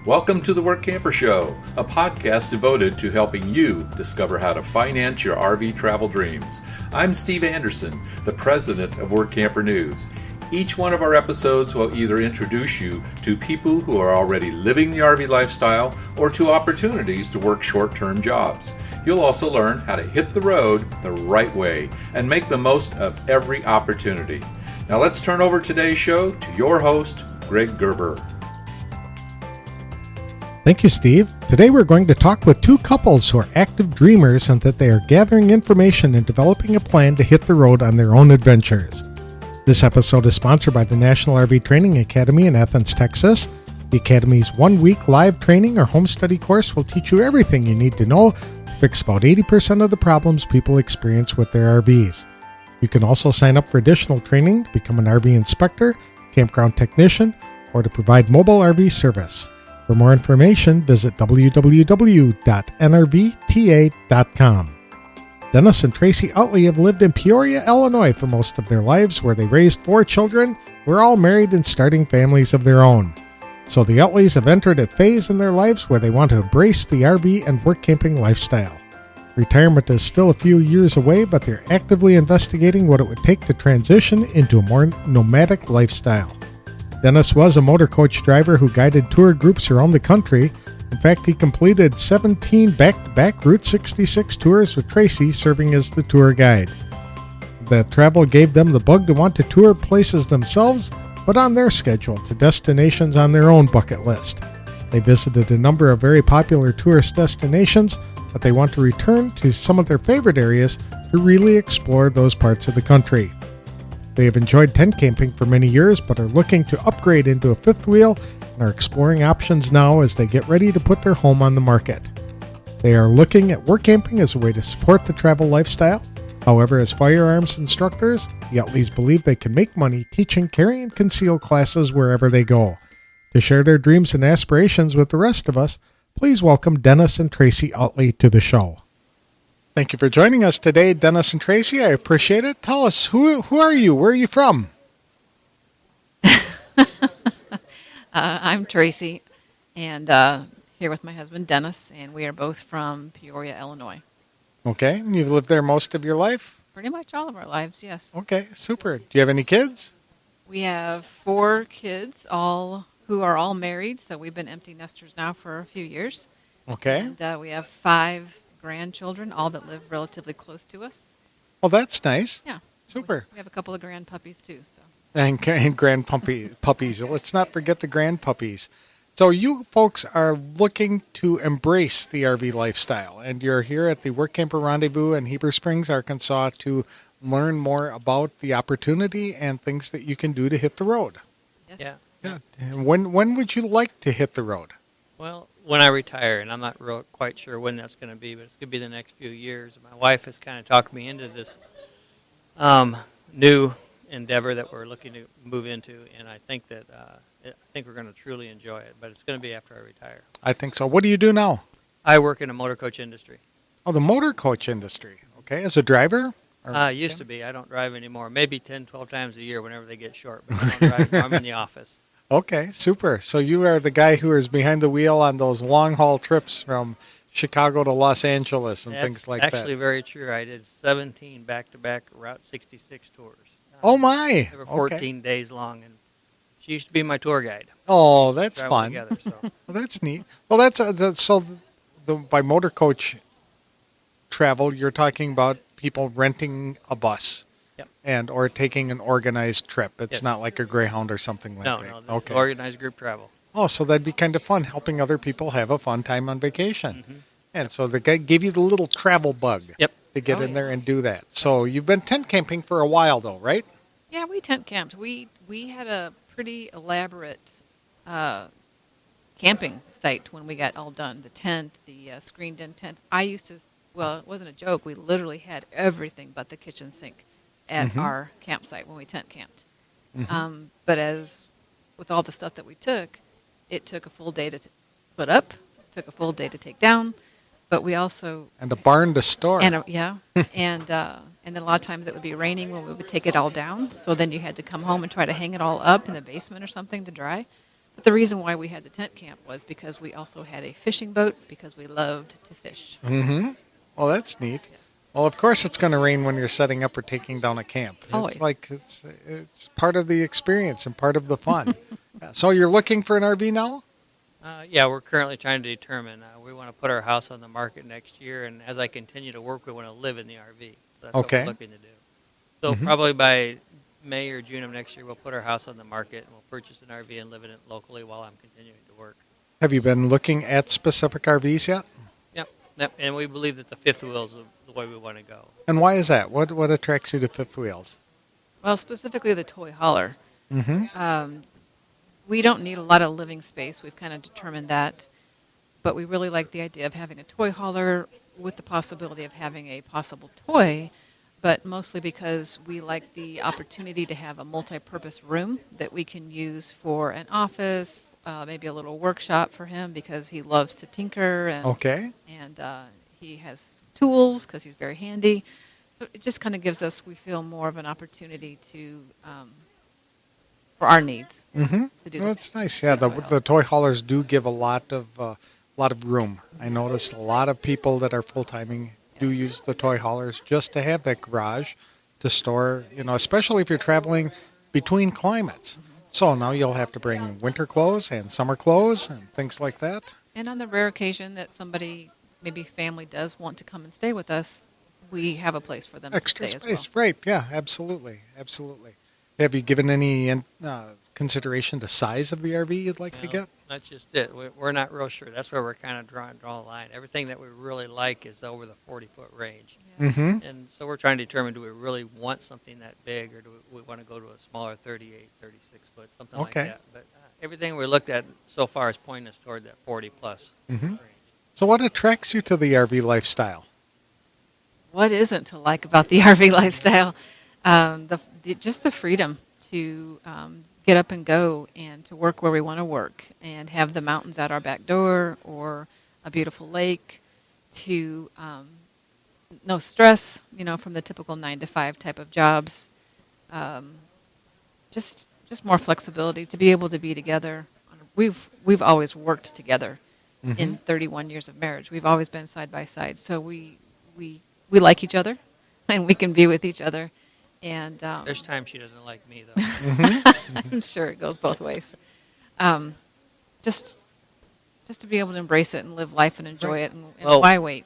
Welcome to the Workamper Show, a podcast devoted to helping you discover how to finance your RV travel dreams. I'm Steve Anderson, the president of Workamper News. Each one of our episodes will either introduce you to people who are already living the RV lifestyle or to opportunities to work short-term jobs. You'll also learn how to hit the road the right way and make the most of every opportunity. Now let's turn over today's show to your host, Greg Gerber. Thank you, Steve. Today we're going to talk with two couples who are active dreamers and that they are gathering information and developing a plan to hit the road on their own adventures. This episode is sponsored by the National RV Training Academy in Athens, Texas. The Academy's one-week live training or home study course will teach you everything you need to know to fix about 80% of the problems people experience with their RVs. You can also sign up for additional training to become an RV inspector, campground technician, or to provide mobile RV service. For more information, visit www.nrvta.com. Dennis and Tracie Utley have lived in Peoria, Illinois for most of their lives, where they raised 4 children, were all married and starting families of their own. So the Utleys have entered a phase in their lives where they want to embrace the RV and work camping lifestyle. Retirement is still a few years away, but they're actively investigating what it would take to transition into a more nomadic lifestyle. Dennis was a motor coach driver who guided tour groups around the country. In fact, he completed 17 back-to-back Route 66 tours with Tracie serving as the tour guide. The travel gave them the bug to want to tour places themselves, but on their schedule, to destinations on their own bucket list. They visited a number of very popular tourist destinations, but they want to return to some of their favorite areas to really explore those parts of the country. They have enjoyed tent camping for many years, but are looking to upgrade into a fifth wheel and are exploring options now as they get ready to put their home on the market. They are looking at work camping as a way to support the travel lifestyle. However, as firearms instructors, the Utleys believe they can make money teaching carry and conceal classes wherever they go. To share their dreams and aspirations with the rest of us, please welcome Dennis and Tracie Utley to the show. Thank you for joining us today, Dennis and Tracie. I appreciate it. Tell us, who are you? Where are you from? I'm Tracie, and here with my husband, Dennis, and we are both from Peoria, Illinois. Okay, and you've lived there most of your life? Pretty much all of our lives, yes. Okay, super. Do you have any kids? We have 4 kids, who are all married, so we've been empty nesters now for a few years. Okay. And we have 5 grandchildren, all that live relatively close to us. Well, that's nice. Yeah. Super. We have a couple of grand puppies, too. So. And grand puppies. Let's not forget the grand puppies. So you folks are looking to embrace the RV lifestyle, and you're here at the Workamper Rendezvous in Heber Springs, Arkansas, to learn more about the opportunity and things that you can do to hit the road. Yes. Yeah. And when would you like to hit the road? Well, when I retire, and I'm not quite sure when that's going to be, but it's going to be the next few years. My wife has kind of talked me into this new endeavor that we're looking to move into, and I think that we're going to truly enjoy it, but it's going to be after I retire. I think so. What do you do now? I work in the motor coach industry. Oh, the motor coach industry. Okay, as a driver? Used to be. I don't drive anymore. Maybe 10, 12 times a year whenever they get short, but I don't drive anymore. I'm in the office. Okay, super. So you are the guy who is behind the wheel on those long-haul trips from Chicago to Los Angeles and things like that. That's actually very true. I did 17 back-to-back Route 66 tours. Oh, my. They were 14 days long, and she used to be my tour guide. Oh, that's fun. Together, so. Well, that's neat. Well, by motor coach travel, you're talking about people renting a bus. Yep. Or taking an organized trip. It's Yes. not like a Greyhound or something like that. No, this is organized group travel. Oh, so that'd be kind of fun, helping other people have a fun time on vacation. Mm-hmm. And so the guy gave you the little travel bug Yep. to get in there and do that. So you've been tent camping for a while, though, right? Yeah, we tent camped. We had a pretty elaborate camping site when we got all done. The tent, the screened-in tent. It wasn't a joke. We literally had everything but the kitchen sink at our campsite when we tent camped. Mm-hmm. But as with all the stuff that we took, it took a full day to put up, took a full day to take down, but we also... And a barn to store. And then a lot of times it would be raining when we would take it all down, so then you had to come home and try to hang it all up in the basement or something to dry. But the reason why we had the tent camp was because we also had a fishing boat because we loved to fish. Mm-hmm. Well, that's neat. Yes. Well, of course it's going to rain when you're setting up or taking down a camp. Always. It's like it's part of the experience and part of the fun. So you're looking for an RV now? Yeah, we're currently trying to determine. We want to put our house on the market next year, and as I continue to work, we want to live in the RV. So that's what Okay. we're looking to do. So Mhm. probably by May or June of next year, we'll put our house on the market, and we'll purchase an RV and live in it locally while I'm continuing to work. Have you been looking at specific RVs yet? Yep, and we believe that the fifth wheel is the way we want to go. And why is that? What attracts you to fifth wheels? Well, specifically the toy hauler. Mm-hmm. We don't need a lot of living space. We've kind of determined that. But we really like the idea of having a toy hauler with the possibility of having a possible toy, but mostly because we like the opportunity to have a multi-purpose room that we can use for an office, maybe a little workshop for him because he loves to tinker and Okay. he has tools because he's very handy. So it just kind of gives us, we feel, more of an opportunity to for our needs. Mm-hmm. To do That's nice. Yeah, toy the toy haulers do give a lot of room. I noticed a lot of people that are full timing do use the toy haulers just to have that garage to store. Especially if you're traveling between climates. So now you'll have to bring winter clothes and summer clothes and things like that. And on the rare occasion that somebody, maybe family, does want to come and stay with us, we have a place for them Extra to stay space, as well. right? Yeah, absolutely. Have you given any consideration to size of the RV you'd like to Well, get? That's just it. We're not real sure. That's where we're kind of drawing the line. Everything that we really like is over the 40-foot range. Mm-hmm. And so we're trying to determine, do we really want something that big, or do we want to go to a smaller 38, 36-foot, something like Okay. that. But everything we looked at so far is pointing us toward that 40-plus Mhm. range. So what attracts you to the RV lifestyle? What isn't to like about the RV lifestyle? Just the freedom to get up and go and to work where we want to work and have the mountains out our back door or a beautiful lake, to no stress, from the typical 9 to 5 type of jobs. Just more flexibility to be able to be together. We've always worked together in 31 years of marriage. We've always been side by side. So we like each other and we can be with each other. And There's times she doesn't like me, though. I'm sure it goes both ways. Just to be able to embrace it and live life and enjoy it, and Well, why wait?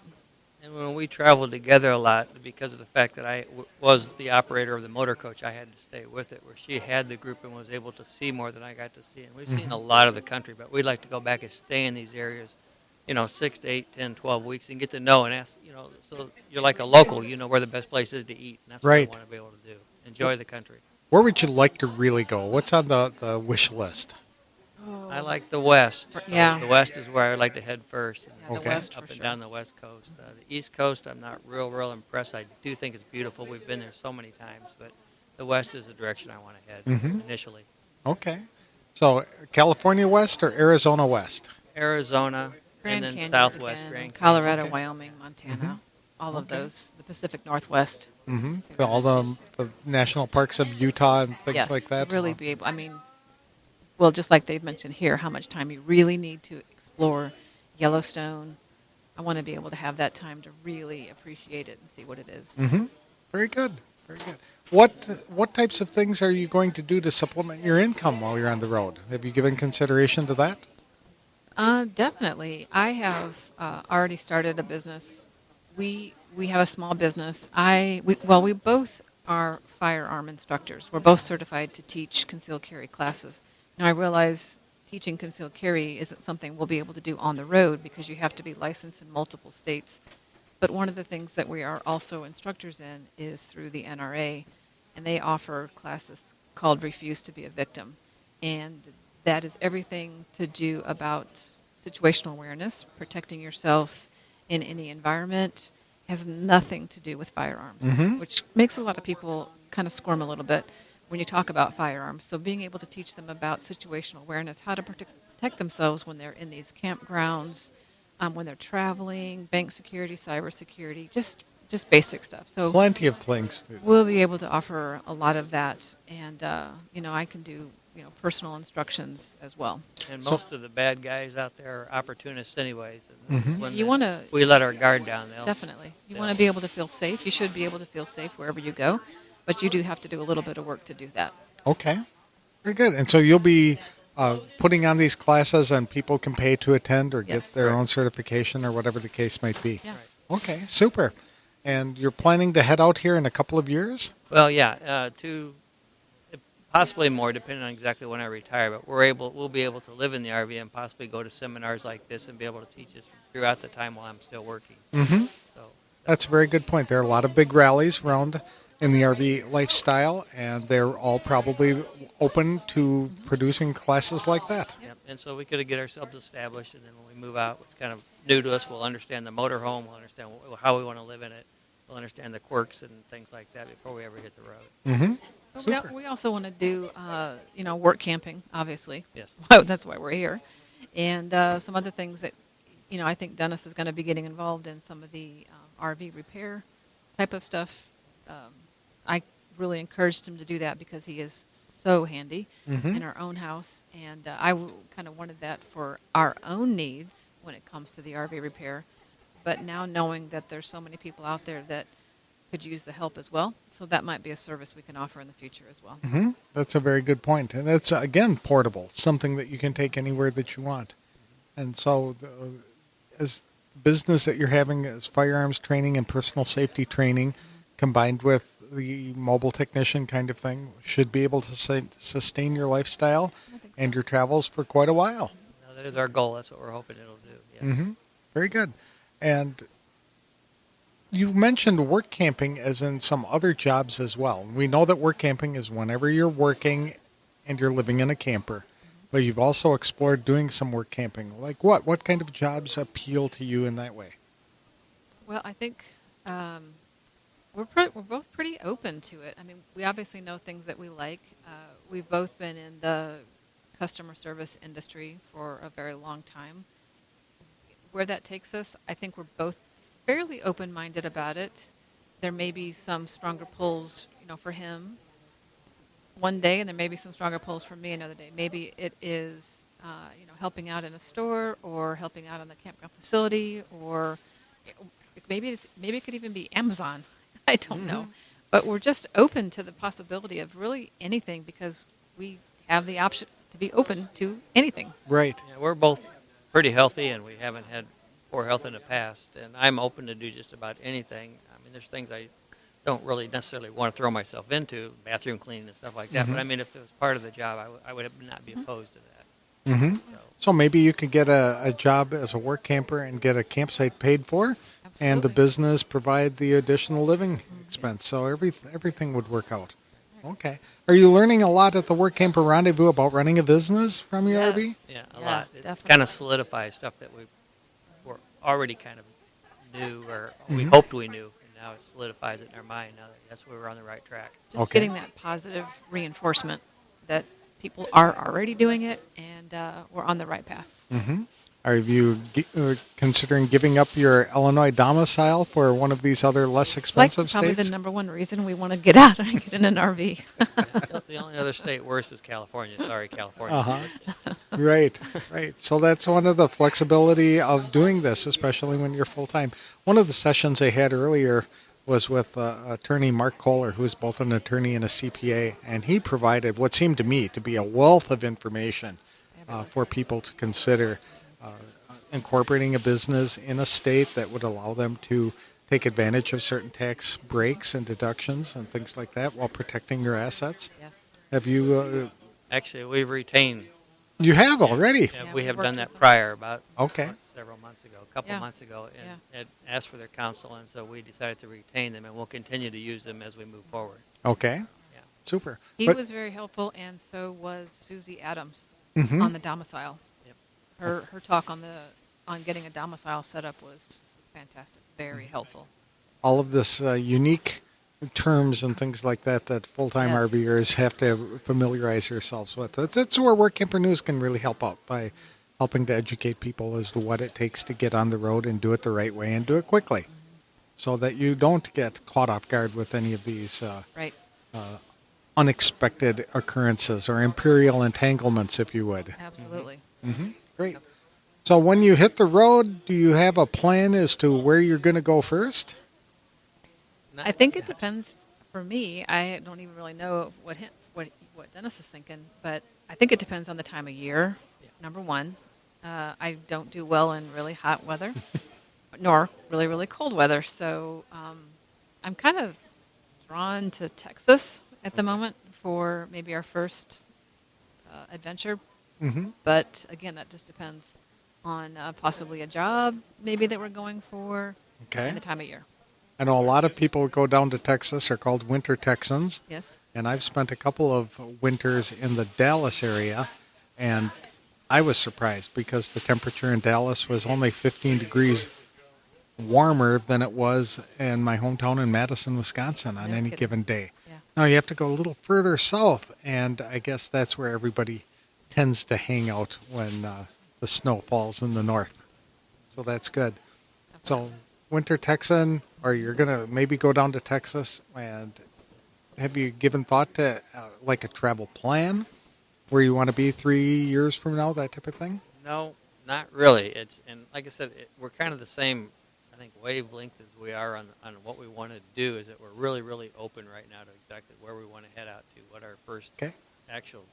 And when we traveled together a lot, because of the fact that I was the operator of the motor coach, I had to stay with it, where she had the group and was able to see more than I got to see. And we've seen a lot of the country, but we'd like to go back and stay in these areas, 6 to 8, 10, 12 weeks, and get to know and ask, so you're like a local, you know where the best place is to eat. And that's what Right. we want to be able to do. Enjoy the country. Where would you like to really go? What's on the wish list? I like the West. So Yeah. The West is where I would like to head first. Yeah, the Okay. West Up for and sure. down the West Coast. The East Coast, I'm not real impressed. I do think it's beautiful. We've been there so many times, but the West is the direction I want to head initially. Okay. So California West or Arizona West? Arizona, Grand and then Canyon Southwest again, Grand Canyon. Colorado, Okay. Wyoming, Montana, all of Okay. those, the Pacific Northwest. Mm-hmm. All the national parks of Utah and things Yes, like that? to really be able. Well, just like they've mentioned here, how much time you really need to explore Yellowstone. I want to be able to have that time to really appreciate it and see what it is. Mm-hmm. Very good. Very good. What types of things are you going to do to supplement your income while you're on the road? Have you given consideration to that? Definitely. I have already started a business. We have a small business. We both are firearm instructors. We're both certified to teach concealed carry classes. Now I realize teaching concealed carry isn't something we'll be able to do on the road because you have to be licensed in multiple states. But one of the things that we are also instructors in is through the NRA, and they offer classes called Refuse to be a Victim. And that is everything to do about situational awareness, protecting yourself in any environment. Has nothing to do with firearms, which makes a lot of people kind of squirm a little bit when you talk about firearms. So being able to teach them about situational awareness, how to protect themselves when they're in these campgrounds, when they're traveling, bank security, cyber security, just basic stuff. So Plenty of things to do. we'll be able to offer a lot of that, and I can do personal instructions as well. And most of the bad guys out there are opportunists anyways. And when You want to we let our guard down, they'll definitely. You they'll- want to be able to feel safe. You should be able to feel safe wherever you go, but you do have to do a little bit of work to do that. Okay. Very good. And so you'll be putting on these classes and people can pay to attend or get Yes. their Right. own certification or whatever the case might be. Yeah. Okay, super. And you're planning to head out here in a couple of years? Well, yeah, possibly more, depending on exactly when I retire. But we'll be able to live in the RV and possibly go to seminars like this and be able to teach this throughout the time while I'm still working. Mm-hmm. So That's a very good point. There are a lot of big rallies around in the RV lifestyle, and they're all probably open to producing classes like that. yep. And so we could get ourselves established, and then when we move out, what's kind of new to us, we'll understand the motorhome, we'll understand how we want to live in it, we'll understand the quirks and things like that before we ever hit the road. Mm-hmm. But Super. we also want to do, work camping, obviously. Yes. That's why we're here. And some other things that, I think Dennis is going to be getting involved in some of the RV repair type of stuff. I really encouraged him to do that because he is so handy Mhm. in our own house. And I kind of wanted that for our own needs when it comes to the RV repair. But now knowing that there's so many people out there that could use the help as well. So that might be a service we can offer in the future as well. Mm-hmm. That's a very good point. And it's, again, portable, something that you can take anywhere that you want. And so as business that you're having as firearms training and personal safety training combined with the mobile technician kind of thing should be able to sustain your lifestyle I think and your travels for quite a while. Now, that is our goal. That's what we're hoping it'll do. Yes. Mm-hmm. Very good. And you mentioned work camping as in some other jobs as well. We know that work camping is whenever you're working and you're living in a camper. But you've also explored doing some work camping. Like what? What kind of jobs appeal to you in that way? Well, I think we're both pretty open to it. I mean, we obviously know things that we like. We've both been in the customer service industry for a very long time. Where that takes us, I think we're both fairly open-minded about it. There may be some stronger pulls, for him one day, and there may be some stronger pulls for me another day. Maybe it is, helping out in a store or helping out on the campground facility, or maybe it could even be Amazon. I don't know. But we're just open to the possibility of really anything because we have the option to be open to anything. Right. Yeah, we're both pretty healthy, and we haven't had poor health in the past. And I'm open to do just about anything. I mean, there's things I don't really necessarily want to throw myself into, bathroom cleaning and stuff like that. But I mean, if it was part of the job, I would not be opposed to that. Mm-hmm. So, So maybe you could get a job as a work camper and get a campsite paid for, and the Absolutely. business provide the additional living expense. So everything would work out. Okay. Are you learning a lot at the Work Camper Rendezvous about running a business from your RV? Yes. yeah, a Yeah, lot. It definitely. kind of solidifies stuff that we were already kind of knew, or we Mhm. hoped we knew. And now it solidifies it in our mind. Now that yes, we were on the right track. Just Okay. getting that positive reinforcement that people are already doing it and we're on the right path. Mm-hmm. Are you considering giving up your Illinois domicile for one of these other less expensive Probably states? the number one reason we want to get out and get in an RV. The only other state worse is California. Sorry, California. Uh-huh. Right, right. So that's one of the flexibility of doing this, especially when you're full-time. One of the sessions I had earlier was with attorney Mark Kohler, who is both an attorney and a CPA, and he provided what seemed to me to be a wealth of information for people to consider incorporating a business in a state that would allow them to take advantage of certain tax breaks and deductions and things like that while protecting your assets. Yes. Have you? Actually, we've retained. You have already. Yeah, Yeah, we we have worked done with that them. prior, about Okay. several months ago, a couple Yeah. months ago, and Yeah. had asked for their counsel, and so we decided to retain them, and we'll continue to use them as we move forward. Okay. Yeah. Super. He But- was very helpful, and so was Susie Adams Mhm. on the domicile. Yep. Her talk on getting a domicile set up was fantastic. Very helpful. all of this unique terms and things like that that full-time Yes. RVers have to familiarize themselves with. That's where Work Camper News can really help out by helping to educate people as to what it takes to get on the road and do it the right way and do it quickly, so that you don't get caught off guard with any of these Right. unexpected occurrences or imperial entanglements, if you would. Absolutely. Great. So when you hit the road, do you have a plan as to where you're going to go first? I think it depends. For me, I don't even really know what Dennis is thinking, but I think it depends on the time of year. Number one, I don't do well in really hot weather, nor really, really cold weather. So I'm kind of drawn to Texas at the moment for maybe our first adventure. But again, that just depends on possibly a job maybe that we're going for and the time of year. I know a lot of people who go down to Texas are called winter Texans. Yes. And I've spent a couple of winters in the Dallas area, and I was surprised because the temperature in Dallas was only 15 degrees warmer than it was in my hometown in Madison, Wisconsin on any given day. Yeah. Now you have to go a little further south, and I guess that's where everybody tends to hang out when the snow falls in the north. So that's good. So winter Texan, or you're going to maybe go down to Texas, and have you given thought to like a travel plan where you want to be 3 years from now, that type of thing? No, not really. And like I said, we're kind of the same, I think, wavelength as we are on what we want to do. Is that we're really, really open right now to exactly where we want to head out to, what our first actual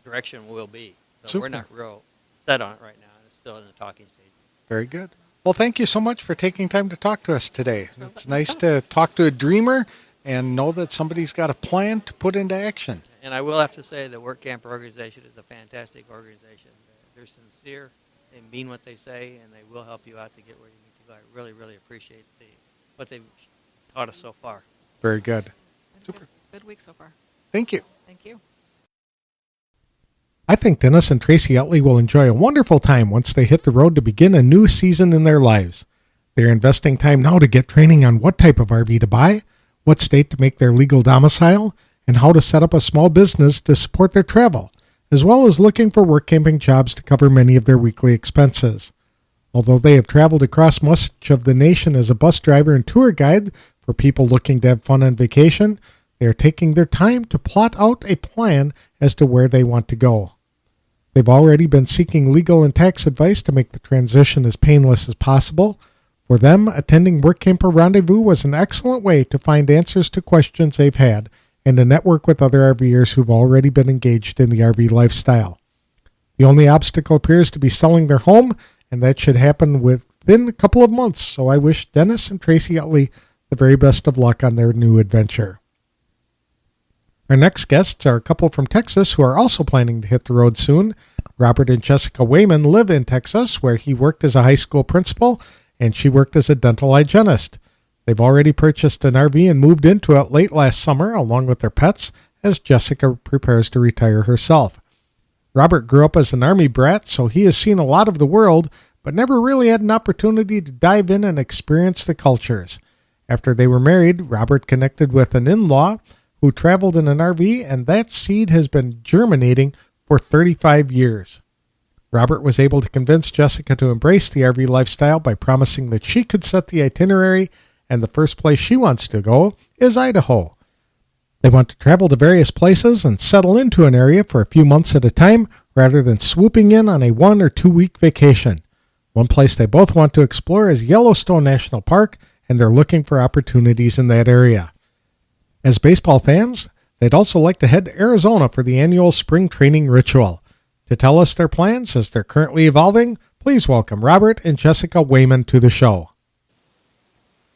direction will be. So Super. We're not real set on it right now. It's still in the talking stage. Very good. Well, thank you so much for taking time to talk to us today. It's nice to talk to a dreamer and know that somebody's got a plan to put into action. And I will have to say the Workamper organization is a fantastic organization. They're sincere, they mean what they say, and they will help you out to get where you need to go. I really, really appreciate what they've taught us so far. Very good. Super. Good week so far. Thank you. Thank you. I think Dennis and Tracie Utley will enjoy a wonderful time once they hit the road to begin a new season in their lives. They're investing time now to get training on what type of RV to buy, what state to make their legal domicile, and how to set up a small business to support their travel, as well as looking for work camping jobs to cover many of their weekly expenses. Although they have traveled across much of the nation as a bus driver and tour guide for people looking to have fun on vacation, they are taking their time to plot out a plan as to where they want to go. They've already been seeking legal and tax advice to make the transition as painless as possible. For them, attending Workamper Rendezvous was an excellent way to find answers to questions they've had and to network with other RVers who've already been engaged in the RV lifestyle. The only obstacle appears to be selling their home, and that should happen within a couple of months, so I wish Dennis and Tracie Utley the very best of luck on their new adventure. Our next guests are a couple from Texas who are also planning to hit the road soon. Robert and Jessica Weyman live in Texas, where he worked as a high school principal and she worked as a dental hygienist. They've already purchased an RV and moved into it late last summer, along with their pets, as Jessica prepares to retire herself. Robert grew up as an Army brat, so he has seen a lot of the world, but never really had an opportunity to dive in and experience the cultures. After they were married, Robert connected with an in-law who traveled in an RV, and that seed has been germinating for 35 years. Robert was able to convince Jessica to embrace the RV lifestyle by promising that she could set the itinerary, and the first place she wants to go is Idaho. They want to travel to various places and settle into an area for a few months at a time rather than swooping in on a 1 or 2 week vacation. One place they both want to explore is Yellowstone National Park, and they're looking for opportunities in that area. As baseball fans, they'd also like to head to Arizona for the annual spring training ritual. To tell us their plans as they're currently evolving, please welcome Robert and Jessica Weyman to the show.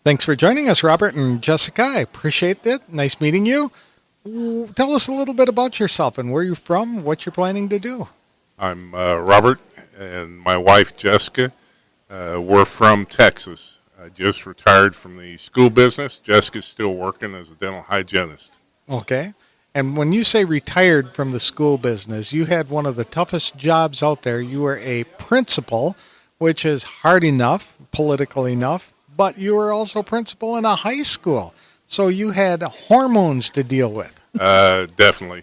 Thanks for joining us, Robert and Jessica. I appreciate it. Nice meeting you. Tell us a little bit about yourself and where you're from, what you're planning to do. I'm Robert, and my wife, Jessica. We're from Texas. I just retired from the school business. Jessica's still working as a dental hygienist. Okay. And when you say retired from the school business, you had one of the toughest jobs out there. You were a principal, which is hard enough, political enough, but you were also principal in a high school. So you had hormones to deal with. Definitely.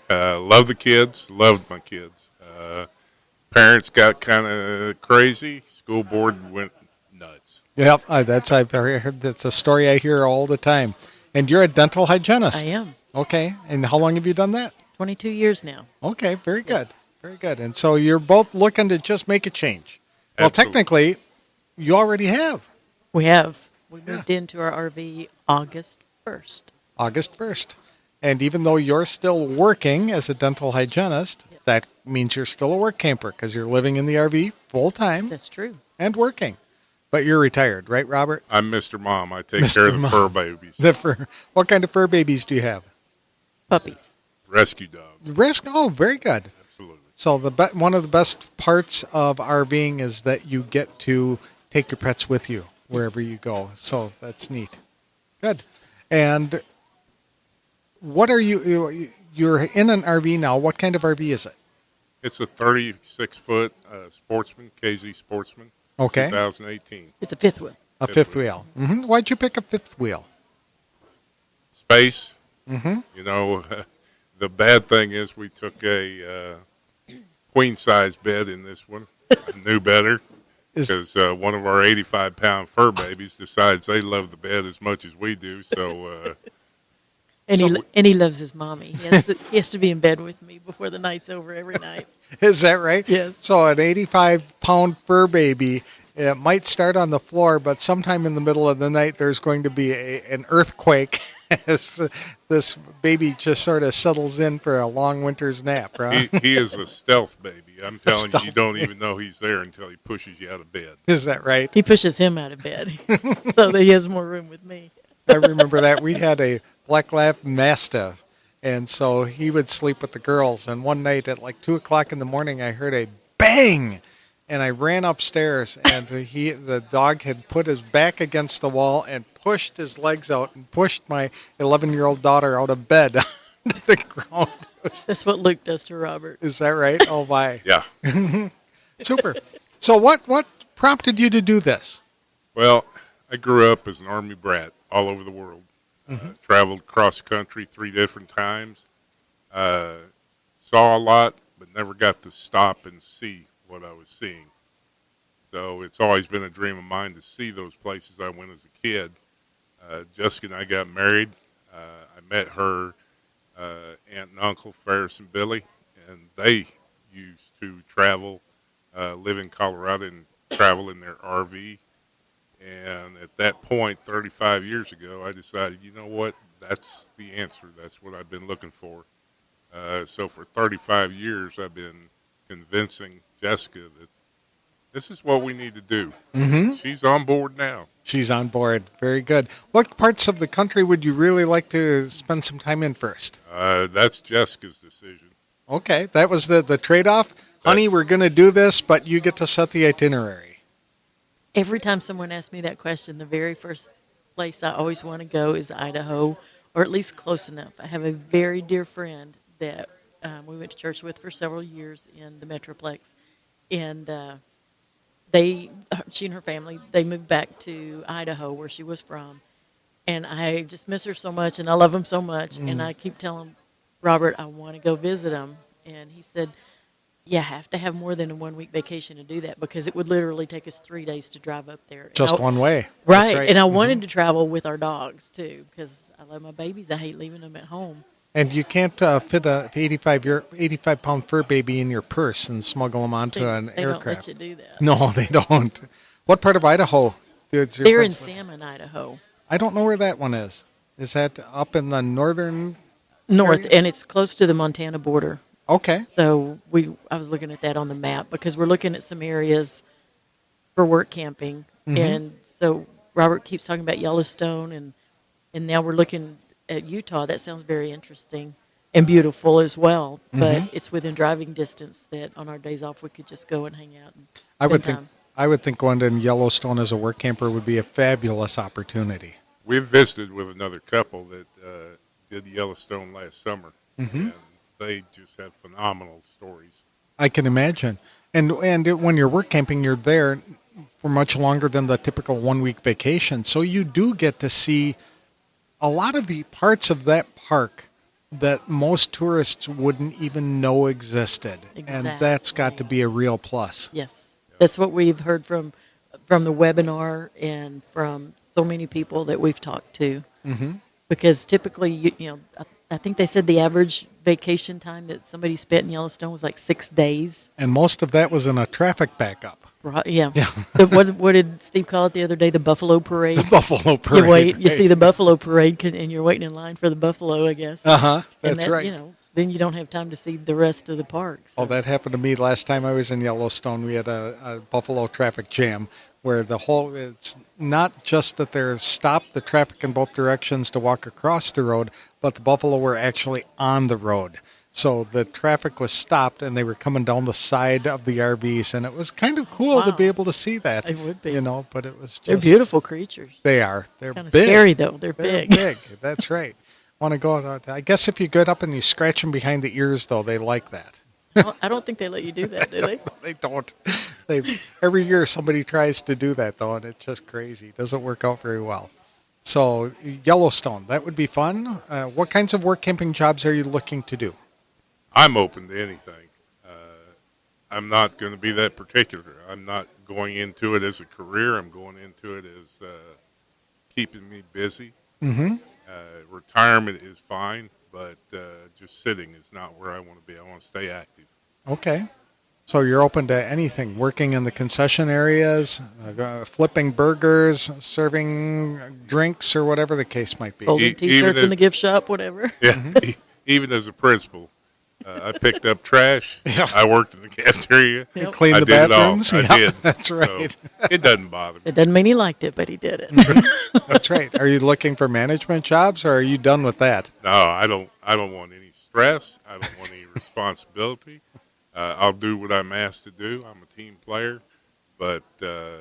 Love the kids, loved my kids. Parents got kind of crazy. School board went nuts. Yep, I've heard that's a story I hear all the time. And you're a dental hygienist. I am. Okay. And how long have you done that? 22 years now. Okay. Very good. Yes. Very good. And so you're both looking to just make a change. Well, Absolutely. technically, you already have We have. We Yeah. moved into our RV August 1st. August 1st. And even though you're still working as a dental hygienist, Yes. that means you're still a work camper because you're living in the RV full time That's true. and working. But you're retired, right, Robert? I'm Mr. Mom. I take Mr. care of the Mom. fur babies. What kind of fur babies do you have? Puppies. Rescue dogs. Risk. Oh, very good. Absolutely. So one of the best parts of RVing is that you get to take your pets with you wherever you go. So that's neat. Good. And what are you're in an RV now. What kind of RV is it? It's a 36-foot Sportsman, KZ Sportsman, Okay. 2018. It's a fifth wheel. A fifth wheel. Why'd you pick a fifth wheel? Space. Mm-hmm. You know, the bad thing is we took a queen-size bed in this one. I knew better because one of our 85-pound fur babies decides they love the bed as much as we do. So And, So he loves his mommy. He has to be in bed with me before the night's over every night. Is that right? Yes. So an 85-pound fur baby, it might start on the floor, but sometime in the middle of the night, there's going to be an earthquake as this baby just sort of settles in for a long winter's nap, right? he is a stealth baby. I'm telling you, stealth you don't even know he's there until he pushes you out of bed. Is that right? He pushes him out of bed so that he has more room with me. I remember that. We had a Black Lab Mastiff, and so he would sleep with the girls. And one night at like 2 o'clock in the morning, I heard a bang, and I ran upstairs, and the dog had put his back against the wall and pushed his legs out and pushed my 11-year-old daughter out of bed to the ground. That's what Luke does to Robert. Is that right? Oh, my. Yeah. Super. So what prompted you to do this? Well, I grew up as an Army brat all over the world. Traveled across the country 3 different times. Saw a lot, but never got to stop and see what I was seeing. So it's always been a dream of mine to see those places I went as a kid. Jessica and I got married. I met her aunt and uncle, Ferris and Billy, and they used to travel, live in Colorado and travel in their RV. And at that point, 35 years ago, I decided, you know what, that's the answer. That's what I've been looking for. So for 35 years, I've been convincing Jessica that this is what we need to do. Mm-hmm. She's on board now. She's on board. Very good. What parts of the country would you really like to spend some time in first? That's Jessica's decision. Okay, that was the trade-off. Honey, we're going to do this, but you get to set the itinerary. Every time someone asks me that question, the very first place I always want to go is Idaho, or at least close enough. I have a very dear friend that we went to church with for several years in the Metroplex, and she and her family, they moved back to Idaho, where she was from, and I just miss her so much, and I love them so much, and I keep telling Robert I want to go visit them, and he said, yeah, I have to have more than a 1-week vacation to do that because it would literally take us 3 days to drive up there. Just one way. Right. That's And I wanted to travel with our dogs, too, because I love my babies. I hate leaving them at home. And you can't fit a 85-pound fur baby in your purse and smuggle them onto an They don't aircraft. let you do that. No, they don't. What part of Idaho? They're in Salmon, Idaho. I don't know where that one is. Is that up in the northern? North, area? and it's close to the Montana border. Okay. So I was looking at that on the map because we're looking at some areas for work camping. And so Robert keeps talking about Yellowstone, and now we're looking at Utah. That sounds very interesting and beautiful as well. But it's within driving distance that on our days off we could just go and hang out. And I would think going to Yellowstone as a work camper would be a fabulous opportunity. We visited with another couple that did Yellowstone last summer, and they just had phenomenal stories. I can imagine. And when you're work camping, you're there for much longer than the typical 1-week vacation. So you do get to see a lot of the parts of that park that most tourists wouldn't even know existed. And that's got to be a real plus. Yes, that's what we've heard from the webinar and from so many people that we've talked to. Because typically, I think they said the average vacation time that somebody spent in Yellowstone was like 6 days. And most of that was in a traffic backup. Right, yeah. Yeah. What did Steve call it the other day? The buffalo parade. The buffalo parade. You wait, you right. see the buffalo parade, and you're waiting in line for the buffalo, I guess. Uh-huh, And that's that, right. You know, then you don't have time to see the rest of the park. So. Oh, that happened to me last time I was in Yellowstone. We had a buffalo traffic jam where it's not just that they're stopped the traffic in both directions to walk across the road, but the buffalo were actually on the road. So the traffic was stopped and they were coming down the side of the RVs, and it was kind of cool to Wow. be able to see that. It would be. You know, but it was just... They're beautiful creatures. They are. They're Kind of big. scary, though. They're They're big. big. That's right. Want to go? I guess if you get up and you scratch them behind the ears, though, they like that. Well, I don't think they let you do that, do they? They don't. Every year somebody tries to do that, though, and it's just crazy. It doesn't work out very well. So Yellowstone, that would be fun. What kinds of work camping jobs are you looking to do? I'm open to anything. I'm not going to be that particular. I'm not going into it as a career. I'm going into it as keeping me busy. Mm-hmm. Retirement is fine, but just sitting is not where I want to be. I want to stay active. Okay. So you're open to anything, working in the concession areas, flipping burgers, serving drinks, or whatever the case might be. Folding even T-shirts in as- the gift shop, whatever. Yeah, even as a principal, I picked up trash. Yeah. I worked in the cafeteria. Yep. Clean I the did it all. bathrooms. I Yeah, did. that's So right. it doesn't bother me. It doesn't mean he liked it, but he did it. That's right. Are you looking for management jobs, or are you done with that? No, I don't want any stress. I don't want any responsibility. I'll do what I'm asked to do. I'm a team player, but the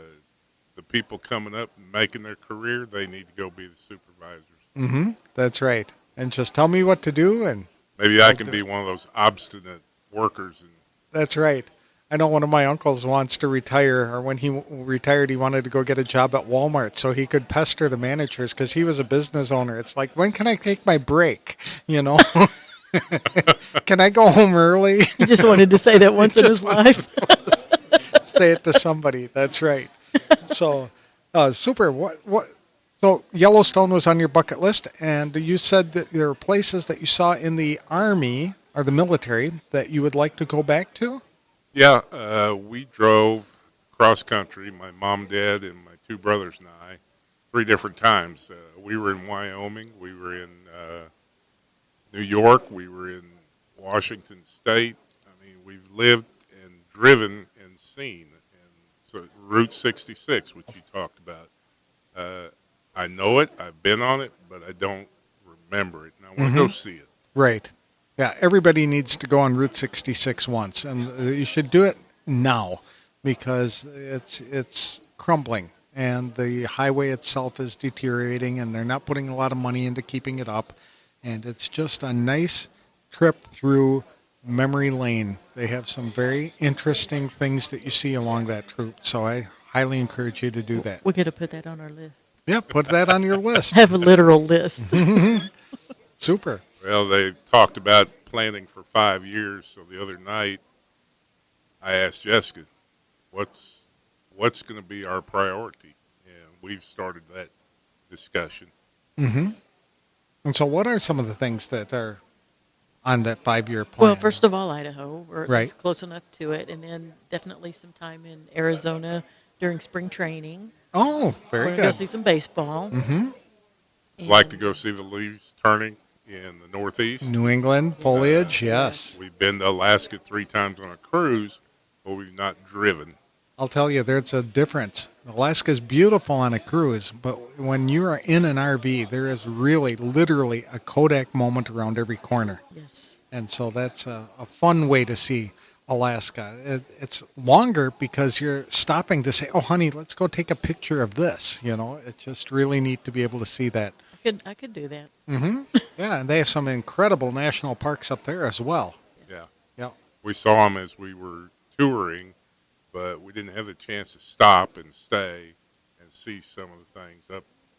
people coming up and making their career, they need to go be the supervisors. Mm-hmm. That's right. And just tell me what to do, and Maybe I can be one of those obstinate workers. And that's right. I know one of my uncles wants to retire, or when he retired, he wanted to go get a job at Walmart so he could pester the managers because he was a business owner. It's like, when can I take my break? You know, can I go home early? He just wanted to say that once in his Just wanted life. Say it to somebody. That's right. So, super. So Yellowstone was on your bucket list, and you said that there are places that you saw in the Army or the military that you would like to go back to? yeah, we drove cross country, my mom, dad, and my two brothers and I, 3 different times. We were in Wyoming. We were in New York. We were in Washington State. I mean, we've lived and driven and seen. And so Route 66, which you talked about. I know it. I've been on it, but I don't remember it. And I want to go see it. Right. Yeah, everybody needs to go on Route 66 once, and you should do it now because it's crumbling, and the highway itself is deteriorating, and they're not putting a lot of money into keeping it up, and it's just a nice trip through memory lane. They have some very interesting things that you see along that route, so I highly encourage you to do that. We're going to put that on our list. Yeah, put that on your list. Have a literal list. Super. Well, they talked about planning for 5 years. So the other night, I asked Jessica, what's going to be our priority? And we've started that discussion. Mm-hmm. And so what are some of the things that are on that 5-year plan? Well, first of all, Idaho, or Right. it's close enough to it, and then definitely some time in Arizona during spring training. Oh, very We're going to go good. see some baseball. Mm-hmm. Like to go see the leaves turning in the Northeast. New England foliage, yes. We've been to Alaska 3 times on a cruise, but we've not driven. I'll tell you, there's a difference. Alaska's beautiful on a cruise, but when you are in an RV, there is really, literally a Kodak moment around every corner. Yes. And so that's a fun way to see Alaska. It's longer because you're stopping to say, oh, honey, let's go take a picture of this. You know, it's just really neat to be able to see that. I could do that. Mm-hmm. Yeah, and they have some incredible national parks up there as well. Yeah. Yeah. We saw them as we were touring, but we didn't have the chance to stop and stay and see some of the things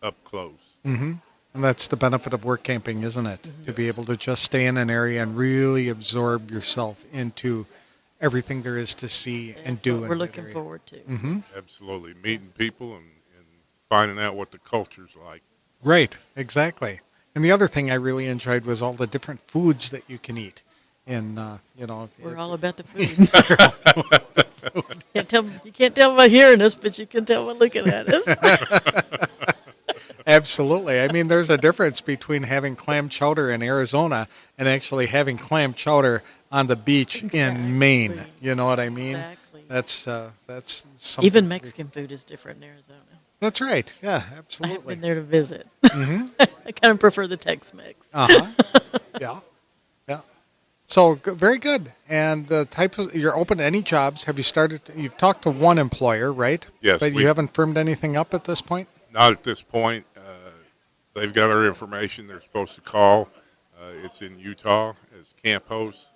up close. Mm-hmm. And that's the benefit of work camping, isn't it? Mm-hmm. To be able to just stay in an area and really absorb yourself into everything there is to see and That's do. what in we're that looking area. forward to. Mm-hmm. Absolutely. Meeting people and finding out what the culture's like. Right, exactly. And the other thing I really enjoyed was all the different foods that you can eat. And, We're all about the food. You can't tell by hearing us, but you can tell by looking at us. Absolutely. I mean, there's a difference between having clam chowder in Arizona and actually having clam chowder on the beach in Maine. You know what I mean? Exactly. That's something. Even Mexican food is different in Arizona. That's right. Yeah, I have absolutely. been there to visit. Mm-hmm. I kind of prefer the Tex-Mex. Uh-huh. Yeah. Yeah. So very good. And the type of, you're open to any jobs. Have you you've talked to one employer, right? Yes. But you haven't firmed anything up at this point? Not at this point. They've got our information. They're supposed to call. It's in Utah as camp host.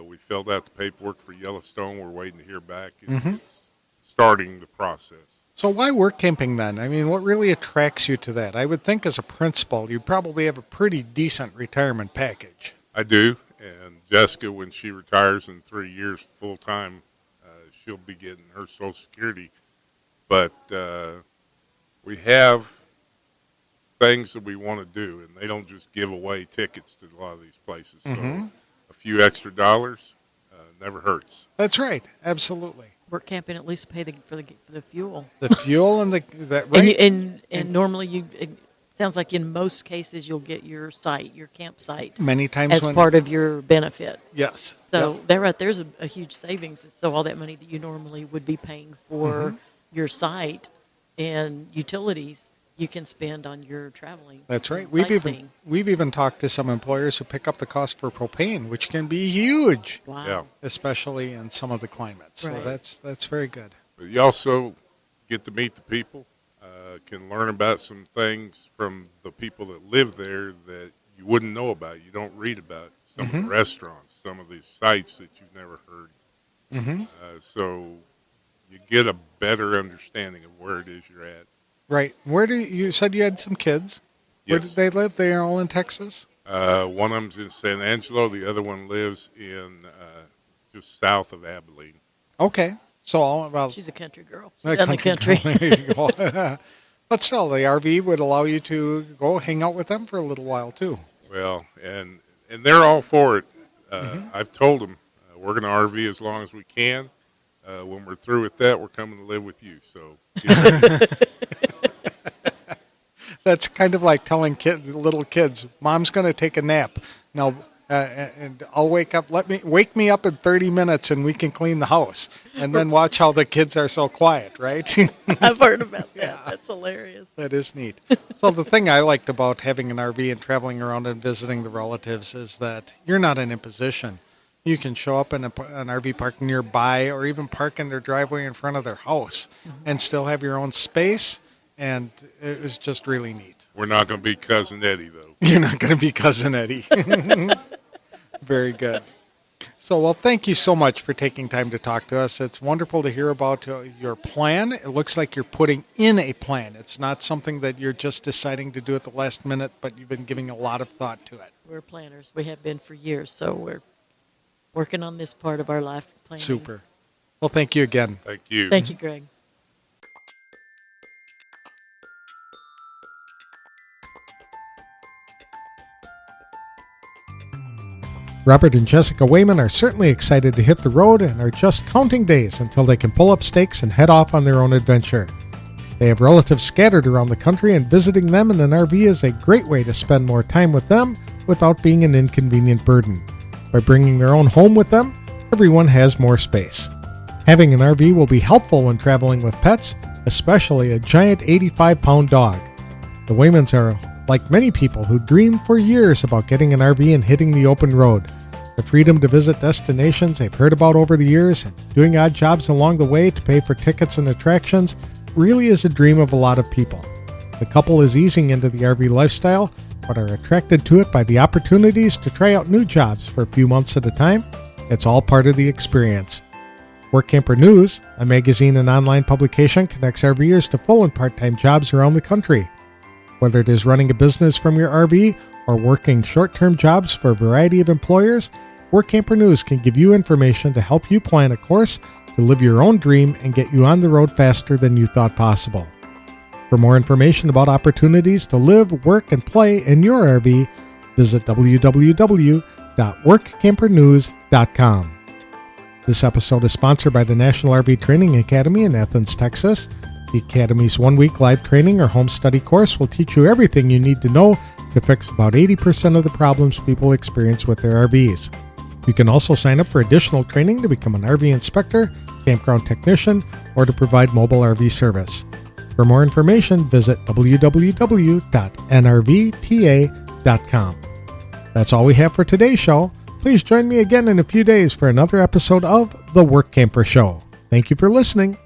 We filled out the paperwork for Yellowstone. We're waiting to hear back. It's starting the process. So why work camping then? I mean, what really attracts you to that? I would think as a principal, you probably have a pretty decent retirement package. I do. And Jessica, when she retires in 3 years full time, she'll be getting her Social Security. But we have things that we want to do, and they don't just give away tickets to a lot of these places. So a few extra dollars never hurts. That's right. Absolutely. Work camping at least pay for the fuel. The fuel and that right. And normally it sounds like in most cases you'll get your campsite Many times as part of your benefit. Yes. So Yep. there, right there's a huge savings. So all that money that you normally would be paying for your site and utilities, you can spend on your traveling. That's right. and We've sightseeing. even talked to some employers who pick up the cost for propane, which can be huge, Wow. Yeah. especially in some of the climates. Right. So that's very good. But you also get to meet the people, can learn about some things from the people that live there that you wouldn't know about. You don't read about some of the restaurants, some of these sites that you've never heard. So you get a better understanding of where it is you're at. Right. You said you had some kids? Yes. Where did they live? They are all in Texas? One of them's in San Angelo. The other one lives in just south of Abilene. Okay. So all about She's a country girl. the She's out in the country. There you go. But still, the RV would allow you to go hang out with them for a little while too. Well, and they're all for it. I've told them we're going to RV as long as we can. When we're through with that, we're coming to live with you. So That's kind of like telling little kids, "Mom's going to take a nap now, and I'll wake up. Wake me up in 30 minutes, and we can clean the house." And then watch how the kids are so quiet, right? I've heard about that. Yeah. That's hilarious. That is neat. So the thing I liked about having an RV and traveling around and visiting the relatives is that you're not an imposition. You can show up in an RV park nearby or even park in their driveway in front of their house and still have your own space, and it was just really neat. we're not going to be Cousin Eddie, though. You're not going to be Cousin Eddie. Very good. So, well, thank you so much for taking time to talk to us. It's wonderful to hear about your plan. It looks like you're putting in a plan. It's not something that you're just deciding to do at the last minute, but you've been giving a lot of thought to it. We're planners. We have been for years, so we're working on this part of our life planning. Super. Well, thank you again. Thank you. Thank you, Greg. Robert and Jessica Weyman are certainly excited to hit the road and are just counting days until they can pull up stakes and head off on their own adventure. They have relatives scattered around the country, and visiting them in an RV is a great way to spend more time with them without being an inconvenient burden. By bringing their own home with them, everyone has more space. Having an RV will be helpful when traveling with pets, especially a giant 85-pound dog. The Weymans are like many people who dreamed for years about getting an RV and hitting the open road. The freedom to visit destinations they've heard about over the years and doing odd jobs along the way to pay for tickets and attractions really is a dream of a lot of people. The couple is easing into the RV lifestyle, but are attracted to it by the opportunities to try out new jobs for a few months at a time. It's all part of the experience. Workamper News, a magazine and online publication, connects RVers to full and part-time jobs around the country. Whether it is running a business from your RV or working short-term jobs for a variety of employers, Workamper News can give you information to help you plan a course to live your own dream and get you on the road faster than you thought possible. For more information about opportunities to live, work, and play in your RV, visit www.workampernews.com. This episode is sponsored by the National RV Training Academy in Athens, Texas. The Academy's one-week live training or home study course will teach you everything you need to know to fix about 80% of the problems people experience with their RVs. You can also sign up for additional training to become an RV inspector, campground technician, or to provide mobile RV service. For more information, visit www.nrvta.com. That's all we have for today's show. Please join me again in a few days for another episode of The Workamper Show. Thank you for listening.